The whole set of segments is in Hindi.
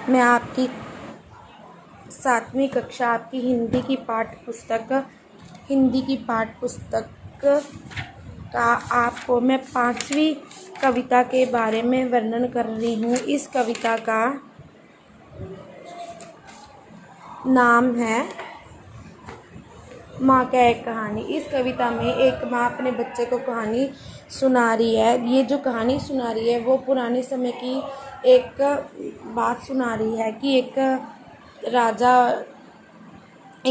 मैं आपकी 7वीं कक्षा आपकी हिंदी की पाठ पुस्तक का आपको मैं 5वीं कविता के बारे में वर्णन कर रही हूँ। इस कविता का नाम है माँ का एक कहानी। इस कविता में एक माँ अपने बच्चे को कहानी सुना रही है। ये जो कहानी सुना रही है वो पुराने समय की एक बात सुना रही है कि एक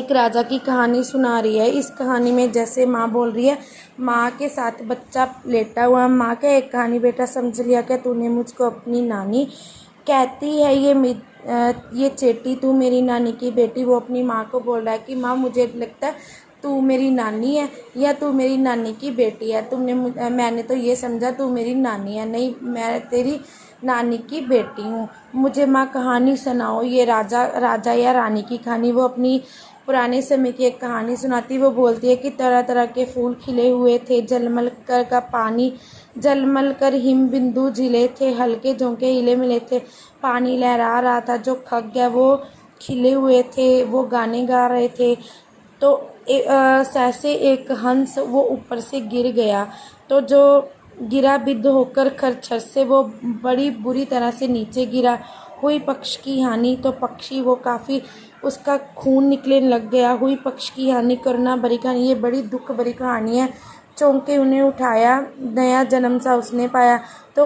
राजा की कहानी सुना रही है। इस कहानी में जैसे माँ बोल रही है, माँ के साथ बच्चा लेटा हुआ, माँ का एक कहानी बेटा समझ लिया क्या तूने मुझको अपनी नानी, कहती है ये चेटी तू मेरी नानी की बेटी। वो अपनी माँ को बोल रहा है कि माँ मुझे लगता है तू मेरी नानी है या तू मेरी नानी की बेटी है। मैंने तो ये समझा तू मेरी नानी है, नहीं मैं तेरी नानी की बेटी हूँ। मुझे माँ कहानी सुनाओ। ये राजा या रानी की कहानी। वो अपनी पुराने समय की एक कहानी सुनाती। वो बोलती है कि तरह तरह के फूल खिले हुए थे, जलमल कर का पानी जलमल कर हिम बिंदु झिले थे, हल्के झोंके हिले मिले थे, पानी लहरा रहा था, जो खग गया वो खिले हुए थे, वो गाने गा रहे थे। तो सहसे एक हंस वो ऊपर से गिर गया, तो जो गिरा बिद्ध होकर खरछर से वो बड़ी बुरी तरह से नीचे गिरा। हुई पक्ष की हानि, तो पक्षी वो काफ़ी उसका खून निकलने लग गया। हुई पक्ष की हानि करना बड़ी कहानी, ये बड़ी दुख भरी कहानी है। चौंके उन्हें उठाया, नया जन्म सा उसने पाया। तो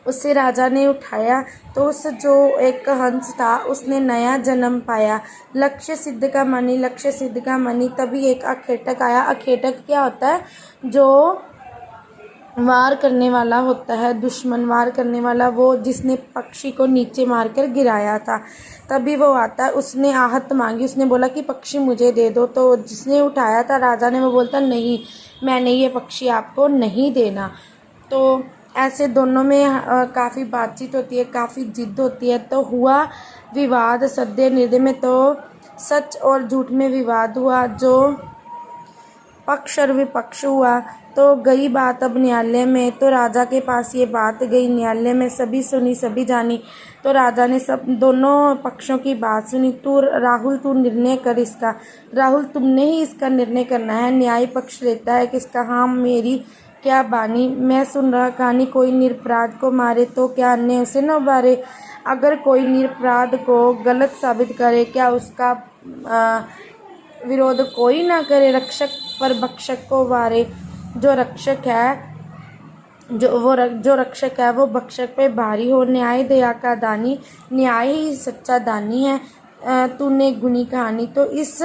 उससे राजा ने उठाया, तो उस जो एक हंस था उसने नया जन्म पाया। लक्ष्य सिद्ध का मनी, तभी एक अखेटक आया। अखेटक क्या होता है? जो वार करने वाला होता है, दुश्मन वार करने वाला, वो जिसने पक्षी को नीचे मारकर गिराया था, तभी वो आता है। उसने आहत मांगी, उसने बोला कि पक्षी मुझे दे दो। तो जिसने उठाया था राजा ने, वो बोलता नहीं, मैंने ये पक्षी आपको नहीं देना। तो ऐसे दोनों में काफ़ी बातचीत होती है, काफ़ी जिद होती है। तो हुआ विवाद सत्य निर्दय में, तो सच और झूठ में विवाद हुआ, जो पक्ष और विपक्ष हुआ। तो गई बात अब न्यायालय में, तो राजा के पास ये बात गई न्यायालय में, सभी सुनी सभी जानी। तो राजा ने सब दोनों पक्षों की बात सुनी। राहुल तू निर्णय कर इसका, राहुल तुमने ही इसका निर्णय करना है। न्याय पक्ष लेता है किसका? हाँ मेरी क्या बानी, मैं सुन रहा कहानी। कोई निरपराध को मारे तो क्या अन्य उसे न उबारे? अगर कोई निरपराध को गलत साबित करे, क्या उसका विरोध कोई ना करे? रक्षक पर भक्षक को वारे, जो रक्षक है वो भक्षक पे भारी हो। न्याय दया का दानी, न्याय ही सच्चा दानी है। तूने गुनी कहानी। तो इस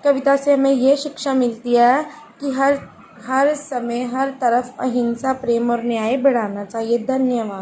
कविता से हमें ये शिक्षा मिलती है कि हर समय हर तरफ अहिंसा, प्रेम और न्याय बढ़ाना चाहिए। धन्यवाद।